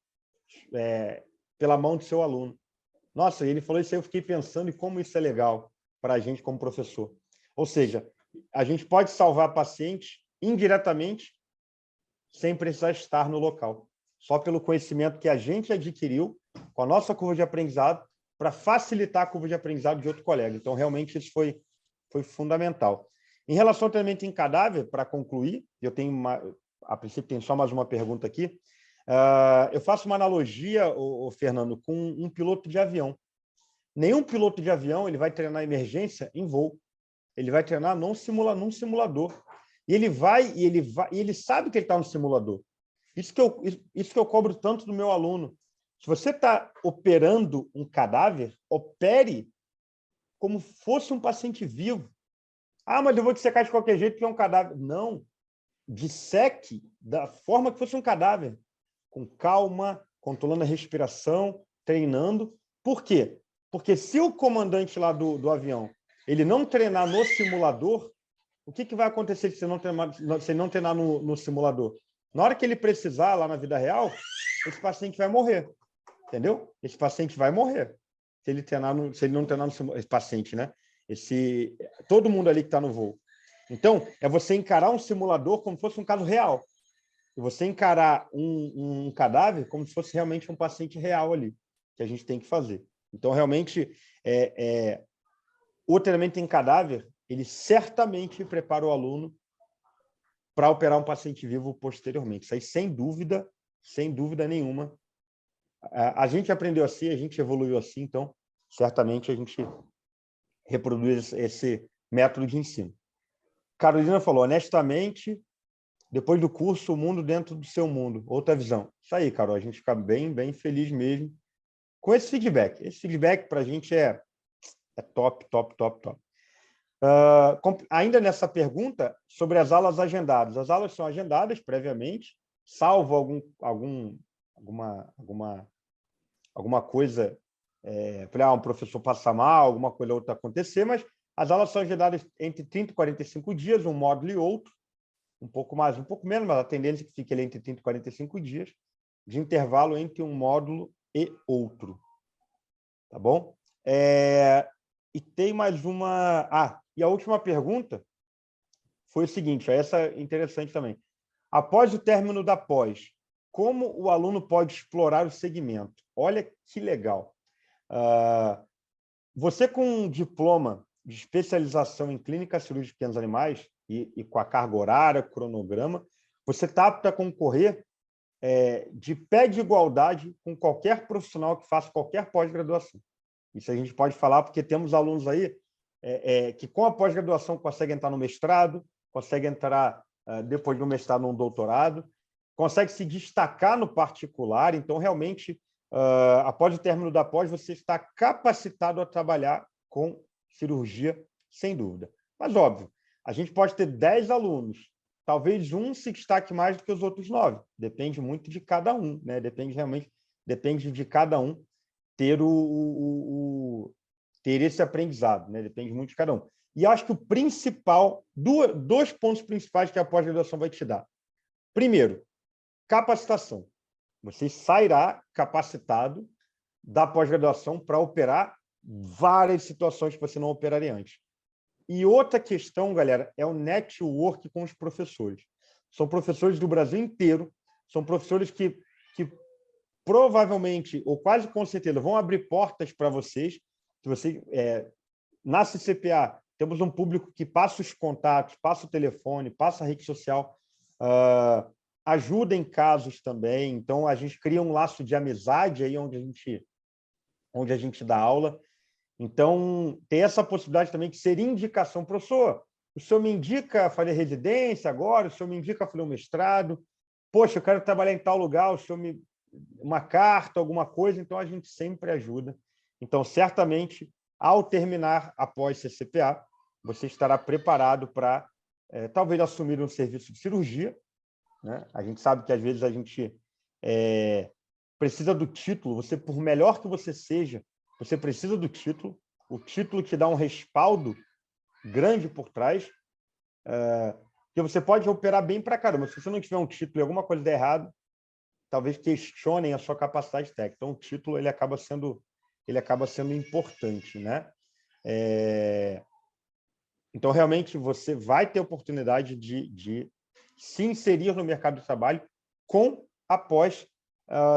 pela mão do seu aluno. Nossa, ele falou isso aí, eu fiquei pensando em como isso é legal para a gente como professor. Ou seja, a gente pode salvar pacientes indiretamente sem precisar estar no local, só pelo conhecimento que a gente adquiriu com a nossa curva de aprendizado para facilitar a curva de aprendizado de outro colega. Então, realmente, isso foi fundamental. Em relação ao treinamento em cadáver, para concluir, eu tenho a princípio tem só mais uma pergunta aqui. Eu faço uma analogia, Fernando, com um piloto de avião. Nenhum piloto de avião ele vai treinar emergência em voo. Ele vai treinar num simulador. E ele sabe que ele está no simulador. Isso que eu cobro tanto do meu aluno. Se você está operando um cadáver, opere como fosse um paciente vivo. Ah, mas eu vou dissecar de qualquer jeito que é um cadáver. Não, disseque da forma que fosse um cadáver, com calma, controlando a respiração, treinando. Por quê? Porque se o comandante lá do avião ele não treinar no simulador, o que vai acontecer se não treinar no simulador? Na hora que ele precisar, lá na vida real, esse paciente vai morrer. Entendeu? Esse paciente vai morrer. Se ele não treinar no simulador. Esse paciente, né? Todo mundo ali que está no voo. Então, é você encarar um simulador como se fosse um caso real. E você encarar um cadáver como se fosse realmente um paciente real ali, que a gente tem que fazer. Então, realmente, o treinamento em cadáver, ele certamente prepara o aluno para operar um paciente vivo posteriormente. Isso aí, sem dúvida nenhuma. A gente aprendeu assim, a gente evoluiu assim, então, certamente, a gente reproduz esse método de ensino. Carolina falou, honestamente, depois do curso, o mundo dentro do seu mundo. Outra visão. Isso aí, Carol, a gente fica bem feliz mesmo com esse feedback. Esse feedback, para a gente, é top. Ainda nessa pergunta, sobre as aulas agendadas. As aulas são agendadas previamente, salvo alguma coisa, um professor passar mal, alguma coisa ou outra acontecer, mas as aulas são agendadas entre 30 e 45 dias, um módulo e outro, um pouco mais, um pouco menos, mas a tendência é que fique ali entre 30 e 45 dias, de intervalo entre um módulo e outro. Tá bom? E tem mais uma... e a última pergunta foi o seguinte, essa é interessante também. Após o término da pós, como o aluno pode explorar o segmento? Olha que legal. Você com um diploma de especialização em clínica cirúrgica de pequenos animais e com a carga horária, cronograma, você está apto a concorrer de pé de igualdade com qualquer profissional que faça qualquer pós-graduação. Isso a gente pode falar porque temos alunos aí que com a pós-graduação conseguem entrar no mestrado, conseguem entrar depois do mestrado num doutorado, consegue se destacar no particular, então realmente após o término da pós, você está capacitado a trabalhar com cirurgia, sem dúvida. Mas, óbvio, a gente pode ter 10 alunos, talvez um se destaque mais do que os outros 9. Depende muito de cada um, né? Depende de cada um ter ter esse aprendizado, né? Depende muito de cada um. E acho que o principal, dois pontos principais que a pós-graduação vai te dar. Primeiro, capacitação. Você sairá capacitado da pós-graduação para operar várias situações que você não operaria antes. E outra questão, galera, é o network com os professores. São professores do Brasil inteiro, são professores que provavelmente, ou quase com certeza, vão abrir portas para vocês. Se você, na CCPA, temos um público que passa os contatos, passa o telefone, passa a rede social, ajuda em casos também. Então, a gente cria um laço de amizade aí onde a gente dá aula. Então, tem essa possibilidade também de ser indicação. Professor, o senhor me indica fazer residência agora? O senhor me indica fazer um mestrado? Poxa, eu quero trabalhar em tal lugar, o senhor me... uma carta, alguma coisa, então a gente sempre ajuda. Então, certamente, ao terminar após CCPA, você estará preparado para, talvez, assumir um serviço de cirurgia, né? A gente sabe que, às vezes, a gente precisa do título. Você, por melhor que você seja, você precisa do título. O título te dá um respaldo grande por trás, que você pode operar bem para caramba. Se você não tiver um título e alguma coisa der errado, talvez questionem a sua capacidade técnica. Então, o título ele acaba sendo importante, né? Então, realmente, você vai ter oportunidade de se inserir no mercado de trabalho com após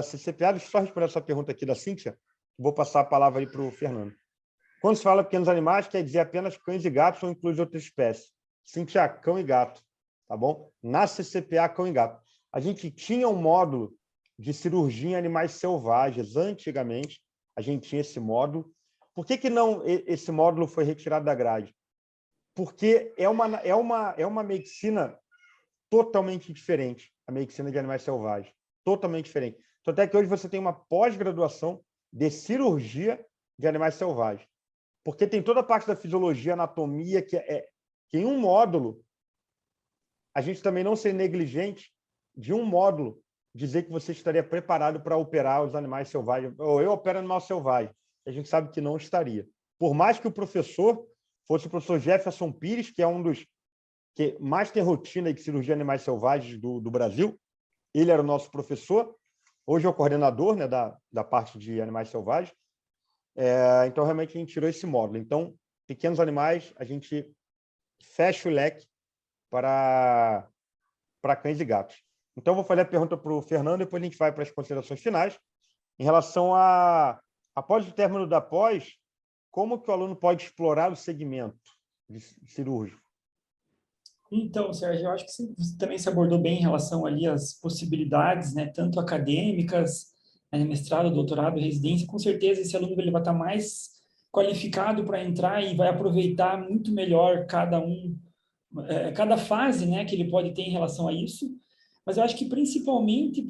CCPA. Deixa eu só responder essa pergunta aqui da Cíntia. Vou passar a palavra aí para o Fernando. Quando se fala pequenos animais, quer dizer apenas cães e gatos ou inclui outras espécies? Cíntia, cão e gato, tá bom? Na CCPA, cão e gato. A gente tinha um módulo de cirurgia em animais selvagens. Antigamente, a gente tinha esse módulo. Por que não esse módulo foi retirado da grade? Porque é uma medicina totalmente diferente, a medicina de animais selvagens. Totalmente diferente. Então, até que hoje você tem uma pós-graduação de cirurgia de animais selvagens. Porque tem toda a parte da fisiologia, anatomia, que que em um módulo, a gente também não ser negligente de um módulo dizer que você estaria preparado para operar os animais selvagens, ou eu opero animal selvagem. A gente sabe que não estaria. Por mais que o professor fosse o professor Jefferson Pires, que é um dos que mais tem rotina de cirurgia de animais selvagens do Brasil, ele era o nosso professor, hoje é o coordenador, né, da parte de animais selvagens. Então, realmente, a gente tirou esse módulo. Então, pequenos animais, a gente fecha o leque para cães e gatos. Então, vou fazer a pergunta para o Fernando, depois a gente vai para as considerações finais. Em relação após o término da pós, como que o aluno pode explorar o segmento cirúrgico? Então, Sérgio, eu acho que você também se abordou bem em relação ali às possibilidades, né, tanto acadêmicas, né, mestrado, doutorado, residência. Com certeza esse aluno ele vai estar mais qualificado para entrar e vai aproveitar muito melhor cada fase, né, que ele pode ter em relação a isso. Mas eu acho que principalmente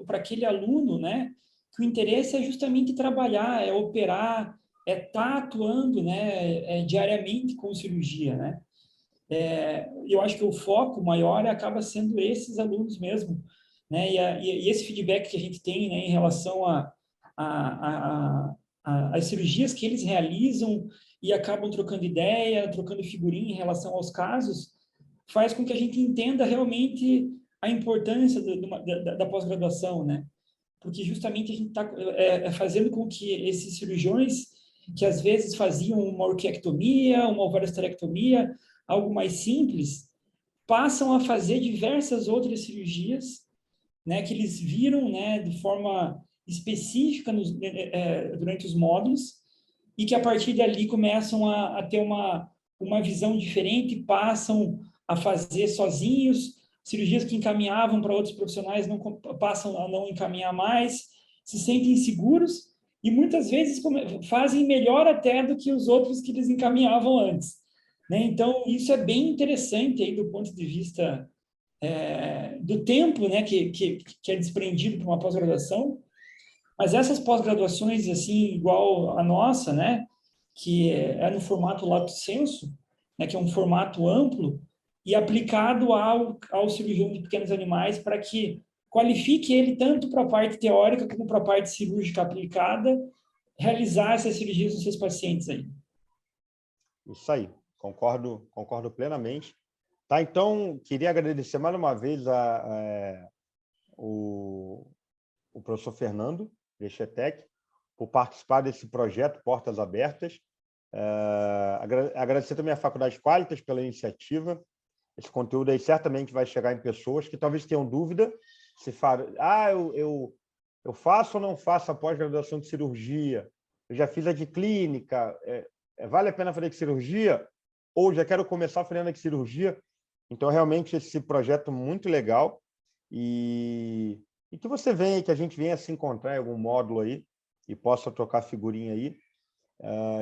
para aquele aluno, né, que o interesse é justamente trabalhar, é operar, é estar atuando, né, diariamente com cirurgia, né? Eu acho que o foco maior acaba sendo esses alunos mesmo, né? E esse feedback que a gente tem, né, em relação às cirurgias que eles realizam e acabam trocando ideia, trocando figurinha em relação aos casos, faz com que a gente entenda realmente a importância da pós-graduação, né? Porque justamente a gente está fazendo com que esses cirurgiões que às vezes faziam uma orquiectomia, uma ovariosterectomia, algo mais simples, passam a fazer diversas outras cirurgias, né, que eles viram, né, de forma específica durante os módulos, e que a partir dali começam a ter uma visão diferente, passam a fazer sozinhos, cirurgias que encaminhavam para outros profissionais passam a não encaminhar mais, se sentem seguros e muitas vezes fazem melhor até do que os outros que eles encaminhavam antes, né? Então, isso é bem interessante aí do ponto de vista do tempo, né, que é desprendido para uma pós-graduação. Mas essas pós-graduações, assim, igual a nossa, né, que é no formato lato sensu, né, que é um formato amplo e aplicado ao cirurgião de pequenos animais para que qualifique ele tanto para a parte teórica como para a parte cirúrgica aplicada, realizar essas cirurgias nos seus pacientes aí. Isso aí, concordo plenamente. Tá, então, queria agradecer mais uma vez o professor Fernando Rechetec por participar desse projeto Portas Abertas. Agradecer também à Faculdade Qualitas pela iniciativa. Esse conteúdo aí certamente vai chegar em pessoas que talvez tenham dúvida se eu faço ou não faço a pós-graduação de cirurgia, eu já fiz a de clínica, vale a pena fazer de cirurgia ou já quero começar fazendo de cirurgia? Então, realmente, esse projeto muito legal e que você venha, que a gente venha se encontrar em algum módulo aí e possa trocar figurinha aí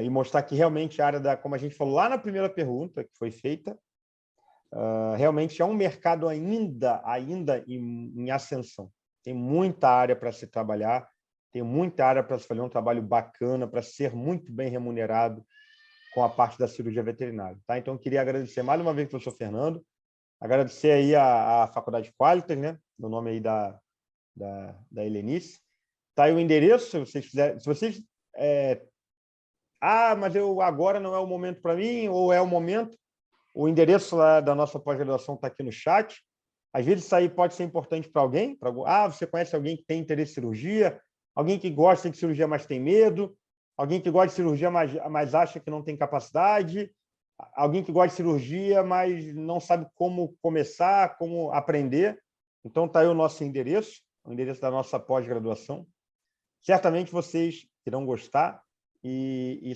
e mostrar que realmente a área como a gente falou lá na primeira pergunta que foi feita, realmente é um mercado ainda em ascensão. Tem muita área para se trabalhar, tem muita área para se fazer um trabalho bacana, para ser muito bem remunerado com a parte da cirurgia veterinária. Tá? Então, eu queria agradecer mais uma vez ao professor Fernando, agradecer aí a Faculdade Qualitas, né? No nome aí da Helenice. Tá aí o endereço, se vocês quiserem. Se vocês mas agora não é o momento para mim, ou é o momento, o endereço lá da nossa pós-graduação está aqui no chat. Às vezes isso aí pode ser importante para alguém. Você conhece alguém que tem interesse em cirurgia, alguém que gosta de cirurgia, mas tem medo, alguém que gosta de cirurgia, mas acha que não tem capacidade, alguém que gosta de cirurgia, mas não sabe como começar, como aprender. Então, está aí o nosso endereço, o endereço da nossa pós-graduação. Certamente vocês irão gostar e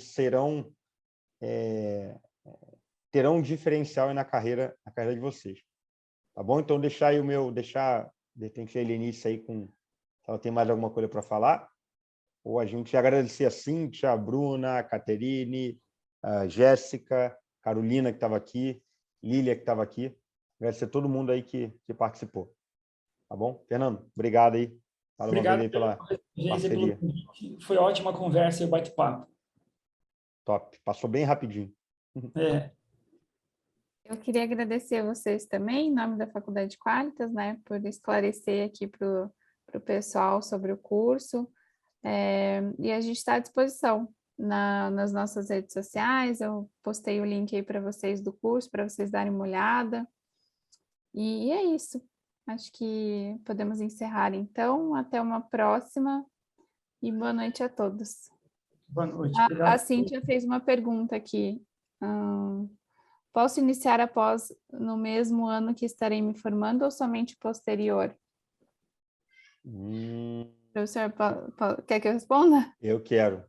terão um diferencial na carreira de vocês. Tá bom? Então, deixar aí tem que ser a Helenice aí se ela tem mais alguma coisa para falar. Ou a gente agradecer a Cíntia, a Bruna, a Caterine, a Jéssica, Carolina, que estava aqui, Lília, que estava aqui. Agradecer a todo mundo aí que participou. Tá bom? Fernando, obrigado aí. Obrigado aí pela parceria. Foi ótima a conversa e o bate-papo. Top. Passou bem rapidinho. Eu queria agradecer a vocês também, em nome da Faculdade de Qualitas, né, por esclarecer aqui para o pessoal sobre o curso. E a gente está à disposição nas nossas redes sociais. Eu postei o link aí para vocês do curso, para vocês darem uma olhada. E é isso. Acho que podemos encerrar então. Até uma próxima e boa noite a todos. Boa noite. A Obrigado. Cíntia fez uma pergunta aqui. Posso iniciar após no mesmo ano que estarei me formando ou somente posterior? Professor, quer que eu responda? Eu quero.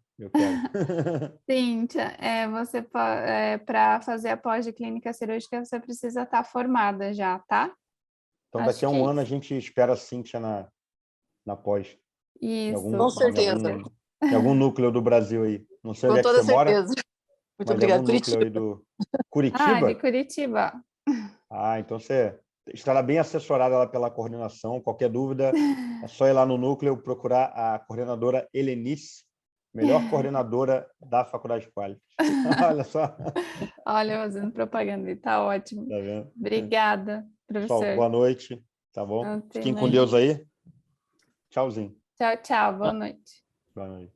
Cíntia, você para fazer a pós de clínica cirúrgica, você precisa estar formada já, tá? Então, Acho daqui a que um é ano a isso. gente espera a Cíntia na pós. Isso. Com certeza. Em algum núcleo do Brasil aí. Não sei onde Com é que toda você mora, certeza. Muito mas em obrigada. algum núcleo aí Curitiba. do De Curitiba. Curitiba. Então você estará bem assessorada lá pela coordenação. Qualquer dúvida, é só ir lá no núcleo procurar a coordenadora Helenice, melhor coordenadora da Faculdade de Qualitas. Olha só. Olha, fazendo propaganda, está ótimo. Tá vendo? Obrigada, Pessoal, professor. boa noite, tá bom? Até Fiquem com mais. Deus aí. Tchauzinho. Tchau, tchau. Boa noite. Boa noite.